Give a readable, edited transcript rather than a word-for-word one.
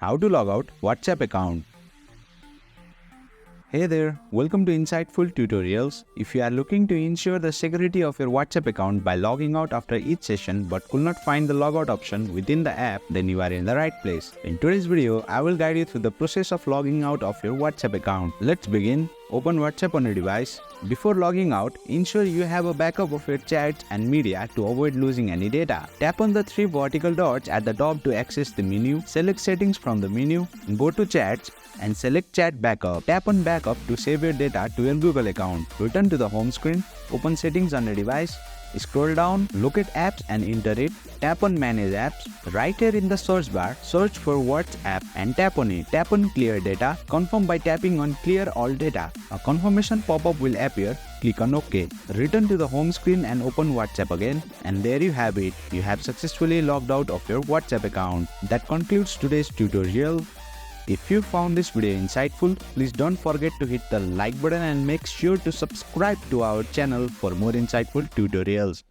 How to log out WhatsApp account. Hey there, welcome to Insightful Tutorials. If you are looking to ensure the security of your WhatsApp account by logging out after each session but could not find the logout option within the app, then you are in the right place. In today's video, I will guide you through the process of logging out of your WhatsApp account. Let's begin. Open WhatsApp on your device. Before logging out, ensure you have a backup of your chats and media to avoid losing any data. Tap on the three vertical dots at the top to access the menu. Select Settings from the menu. Go to Chats and select Chat Backup. Tap on Backup to save your data to your Google account. Return to the home screen. Open Settings on your device. Scroll down, look at apps and enter it. Tap on Manage Apps. Right here in the search bar, search for WhatsApp and tap on it. Tap on Clear Data. Confirm by tapping on Clear All Data. A confirmation pop-up will appear. Click on OK. Return to the home screen and open WhatsApp again. And there you have it. You have successfully logged out of your WhatsApp account. That concludes today's tutorial. If you found this video insightful, please don't forget to hit the like button and make sure to subscribe to our channel for more insightful tutorials.